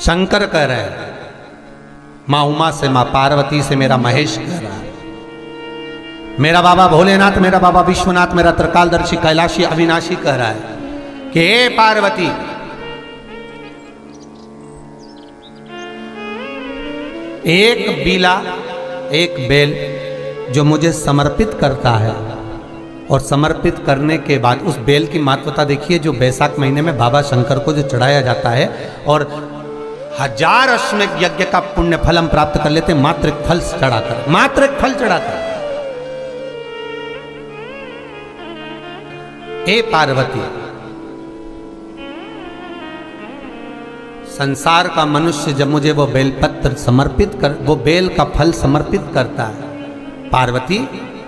शंकर कह रहे हैं, माँ उमा से, माँ पार्वती से मेरा महेश कह रहा है, मेरा बाबा भोलेनाथ, मेरा बाबा विश्वनाथ, मेरा त्रिकालदर्शी कैलाशी अविनाशी कह रहा है कि हे पार्वती, एक बीला, एक बेल जो मुझे समर्पित करता है, और समर्पित करने के बाद उस बेल की महत्वता देखिए, जो बैसाख महीने में बाबा शंकर को जो चढ़ाया जाता है, और 1000 अश्वमेध यज्ञ का पुण्य फल हम प्राप्त कर लेते हैं मात्र एक फल चढ़ाकर, मात्र एक फल चढ़ाकर। हे पार्वती, संसार का मनुष्य जब मुझे वो बेलपत्र समर्पित कर, वो बेल का फल समर्पित करता है, पार्वती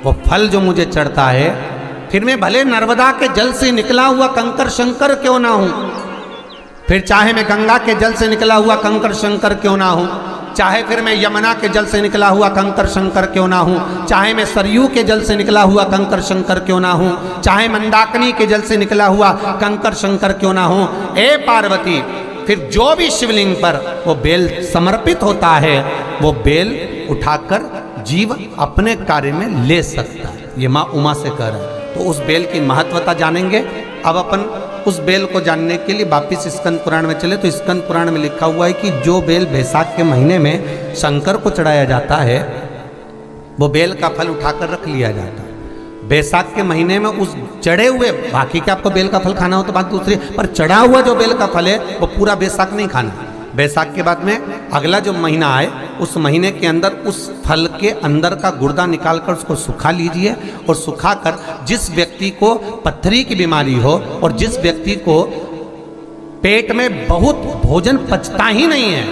वो फल जो मुझे चढ़ता है, फिर मैं भले नर्मदा के जल से निकला हुआ कंकर शंकर क्यों ना हूं, फिर चाहे मैं गंगा के जल से निकला हुआ कंकर शंकर क्यों ना हूं, चाहे फिर मैं यमुना के जल से निकला हुआ कंकर शंकर क्यों ना हूं, चाहे मैं सरयू के जल से निकला हुआ कंकर शंकर क्यों ना हूं, चाहे मंदाकिनी के जल से निकला हुआ कंकर शंकर क्यों ना हूं, ए पार्वती, फिर जो भी शिवलिंग पर वो बेल समर्पित होता है, वो बेल उठाकर जीव अपने कार्य में ले सकता है। ये माँ उमा से कह रहा है। तो उस बेल की महत्वता जानेंगे। अब अपन उस बेल को जानने के लिए वापिस स्कंद पुराण में चले, तो स्कंद पुराण में लिखा हुआ है कि जो बेल बैसाख के महीने में शंकर को चढ़ाया जाता है, वो बेल का फल उठाकर रख लिया जाता है। बैसाख के महीने में उस चढ़े हुए, बाकी के आपको बेल का फल खाना हो तो बात दूसरी, पर चढ़ा हुआ जो बेल का फल है वो पूरा बैसाख नहीं खाना। बैसाख के बाद में अगला जो महीना आए, उस महीने के अंदर उस फल के अंदर का गुर्दा निकालकर उसको सुखा लीजिए, और सुखाकर जिस व्यक्ति को पथरी की बीमारी हो और जिस व्यक्ति को पेट में बहुत भोजन पचता ही नहीं है,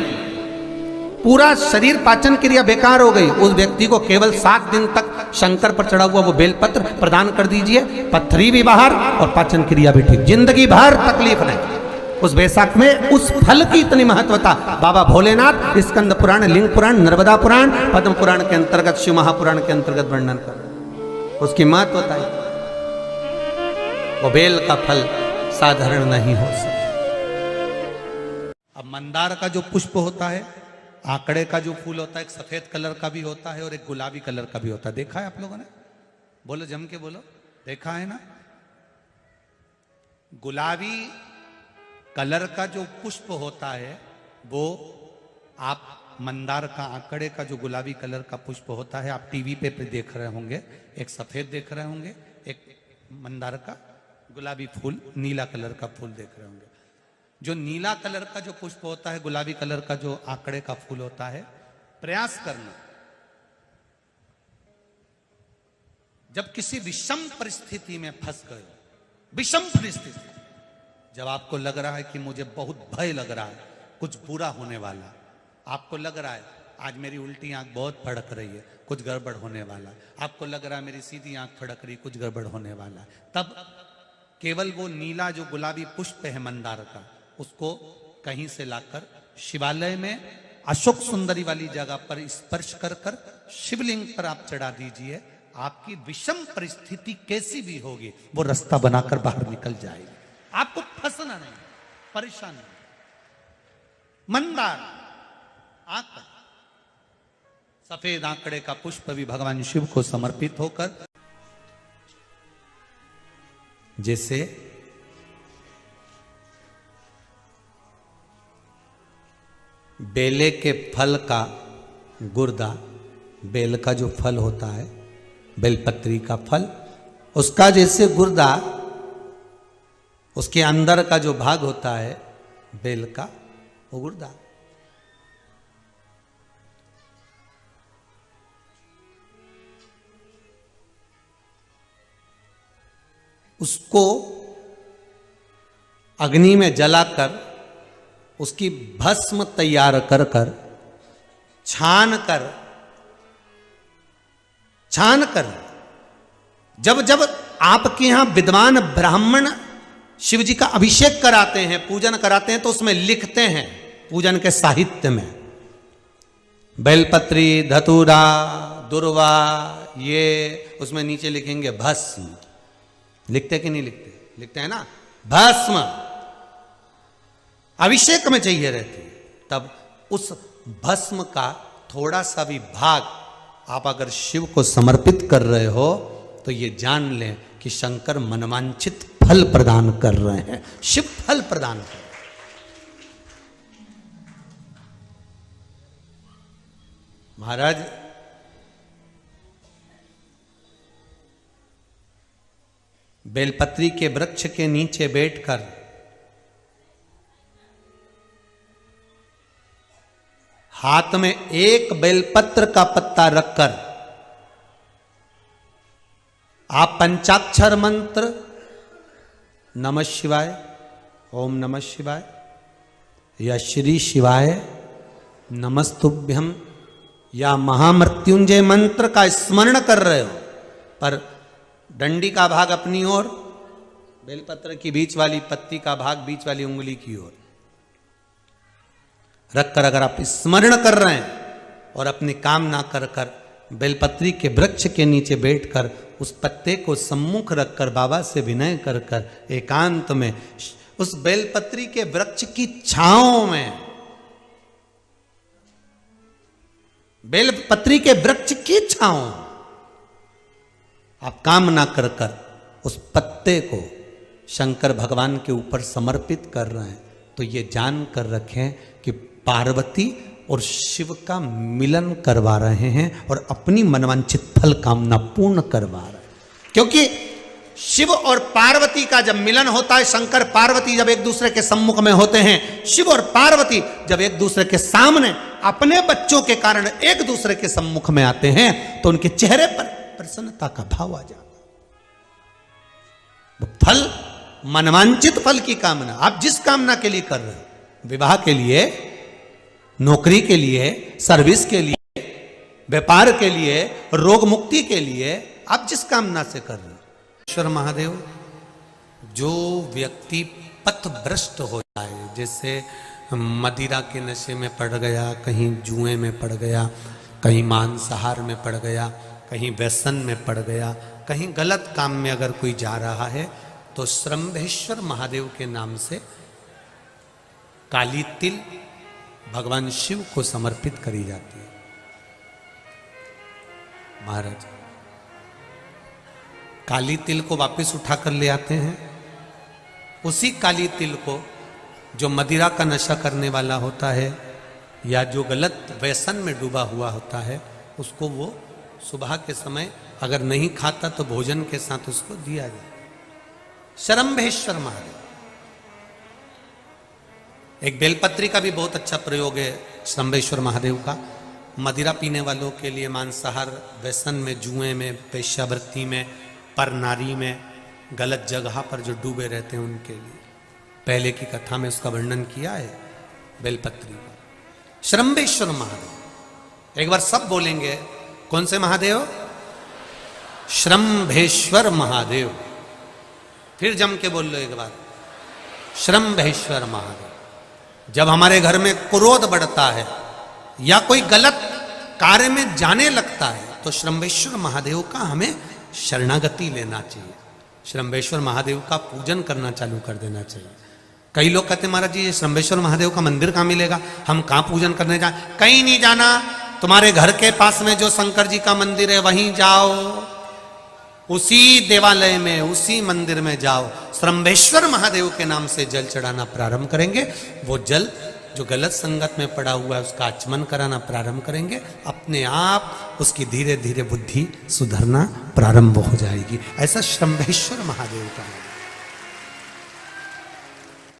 पूरा शरीर पाचन क्रिया बेकार हो गई, उस व्यक्ति को केवल 7 दिन तक शंकर पर चढ़ा हुआ वो बेलपत्र प्रदान कर दीजिए, पथरी भी बाहर और पाचन क्रिया भी ठीक, जिंदगी भर तकलीफ नहीं। उस बैसाख में उस फल की इतनी महत्वता बाबा भोलेनाथ स्कंद पुराण, लिंग पुराण, नर्मदा पुराण, पद्म पुराण के अंतर्गत, शिव महापुराण के अंतर्गत वर्णन कर, उसकी महत्वता है। वो बेल का फल साधारण नहीं हो सकता। अब मंदार का जो पुष्प होता है, आंकड़े का जो फूल होता है, एक सफेद कलर का भी होता है और एक गुलाबी कलर का भी होता है। देखा है आप लोगों ने? बोलो, जम के बोलो, देखा है ना? गुलाबी कलर का जो पुष्प होता है वो, आप मंदार का, आंकड़े का जो गुलाबी कलर का पुष्प होता है, आप टीवी पे देख रहे होंगे, एक सफेद देख रहे होंगे, एक मंदार का गुलाबी फूल, नीला कलर का फूल देख रहे होंगे। जो नीला कलर का जो पुष्प होता है, गुलाबी कलर का जो आंकड़े का फूल होता है, प्रयास करना, जब किसी विषम परिस्थिति में फंस गए, विषम परिस्थिति, जब आपको लग रहा है कि मुझे बहुत भय लग रहा है, कुछ बुरा होने वाला, आपको लग रहा है आज मेरी उल्टी आंख बहुत फड़क रही है, कुछ गड़बड़ होने वाला, आपको लग रहा है मेरी सीधी आंख फड़क रही, कुछ गड़बड़ होने वाला, तब केवल वो नीला जो गुलाबी पुष्प है मंदार का, उसको कहीं से लाकर शिवालय में अशोक सुंदरी वाली जगह पर स्पर्श कर कर शिवलिंग पर आप चढ़ा दीजिए। आपकी विषम परिस्थिति कैसी भी होगी, वो रास्ता बनाकर बाहर निकल जाएगी, आपको फंसना नहीं, परेशान नहीं। मंदार आंकड़ा, सफेद आंकड़े का पुष्प भी भगवान शिव को समर्पित होकर, जैसे बेले के फल का गुर्दा, बेल का जो फल होता है, बेलपत्री का फल, उसका जैसे गुर्दा, उसके अंदर का जो भाग होता है बेल का, वो गुर्दा, उसको अग्नि में जलाकर उसकी भस्म तैयार कर कर छान कर जब जब आपके यहां विद्वान ब्राह्मण शिव जी का अभिषेक कराते हैं, पूजन कराते हैं, तो उसमें लिखते हैं पूजन के साहित्य में, बेलपत्री, धतूरा, दुर्वा, ये उसमें नीचे लिखेंगे भस्म। लिखते कि नहीं लिखते? लिखते हैं ना, भस्म अभिषेक में चाहिए रहती है, तब उस भस्म का थोड़ा सा भी भाग आप अगर शिव को समर्पित कर रहे हो तो ये जान लें कि शंकर मनवांछित फल प्रदान कर रहे हैं, शिव फल प्रदान कर रहे हैं। महाराज बेलपत्री के वृक्ष के नीचे बैठकर हाथ में एक बेलपत्र का पत्ता रखकर आप पंचाक्षर मंत्र नमः शिवाय, ओम नमः शिवाय या श्री शिवाय नमस्तुभ्यम या महामृत्युंजय मंत्र का स्मरण कर रहे हो, पर डंडी का भाग अपनी ओर, बेलपत्र की बीच वाली पत्ती का भाग बीच वाली उंगली की ओर रखकर अगर आप स्मरण कर रहे हैं और अपनी कामना कर कर बेलपत्री के वृक्ष के नीचे बैठकर उस पत्ते को सम्मुख रखकर बाबा से विनय कर कर एकांत में उस बेलपत्री के वृक्ष की छांव में, बेलपत्री के वृक्ष की छांव आप कामना कर कर उस पत्ते को शंकर भगवान के ऊपर समर्पित कर रहे हैं, तो ये जान कर रखें कि पार्वती और शिव का मिलन करवा रहे हैं और अपनी मनवांछित फल कामना पूर्ण करवा रहे हैं। क्योंकि शिव और पार्वती का जब मिलन होता है, शंकर पार्वती जब एक दूसरे के सम्मुख में होते हैं, शिव और पार्वती जब एक दूसरे के सामने अपने बच्चों के कारण एक दूसरे के सम्मुख में आते हैं, तो उनके चेहरे पर प्रसन्नता का भाव आ जाता है। फल, मनवांचित फल की कामना आप जिस कामना के लिए कर रहे हो, विवाह के लिए, नौकरी के लिए, सर्विस के लिए, व्यापार के लिए, रोग मुक्ति के लिए, आप जिस कामना से कर रहे हो, ईश्वर महादेव, जो व्यक्ति पथभ्रष्ट हो जाए, जैसे मदिरा के नशे में पड़ गया, कहीं जुए में पड़ गया, कहीं मांसाहार में पड़ गया, कहीं व्यसन में पड़ गया, कहीं गलत काम में अगर कोई जा रहा है, तो श्रंभेश्वर महादेव के नाम से काली तिल भगवान शिव को समर्पित करी जाती है। महाराज काली तिल को वापस उठाकर ले आते हैं, उसी काली तिल को जो मदिरा का नशा करने वाला होता है या जो गलत व्यसन में डूबा हुआ होता है, उसको वो सुबह के समय अगर नहीं खाता तो भोजन के साथ उसको दिया जाए। श्रंभेश्वर महादेव, एक बेलपत्री का भी बहुत अच्छा प्रयोग है श्रंभेश्वर महादेव का, मदिरा पीने वालों के लिए, मांसाहार, व्यसन में, जुए में, वेश्यावृत्ति में, पर नारी में, गलत जगह पर जो डूबे रहते हैं उनके लिए। पहले की कथा में उसका वर्णन किया है बेलपत्री का। श्रंभेश्वर महादेव, एक बार सब बोलेंगे, कौन से महादेव? श्रंभेश्वर महादेव। फिर जम के बोल लो एक बार, श्रंभेश्वर महादेव। जब हमारे घर में क्रोध बढ़ता है या कोई गलत कार्य में जाने लगता है, तो श्रंभेश्वर महादेव का हमें शरणागति लेना चाहिए, श्रंभेश्वर महादेव का पूजन करना चालू कर देना चाहिए। कई लोग कहते महाराज जी ये श्रंभेश्वर महादेव का मंदिर कहाँ मिलेगा, हम कहाँ पूजन करने जाए? कहीं नहीं जाना, तुम्हारे घर के पास में जो शंकर जी का मंदिर है वहीं जाओ, उसी देवालय में, उसी मंदिर में जाओ, श्रंभेश्वर महादेव के नाम से जल चढ़ाना प्रारंभ करेंगे। वो जल जो गलत संगत में पड़ा हुआ है उसका आचमन कराना प्रारंभ करेंगे, अपने आप उसकी धीरे धीरे बुद्धि सुधरना प्रारंभ हो जाएगी। ऐसा श्रंभेश्वर महादेव का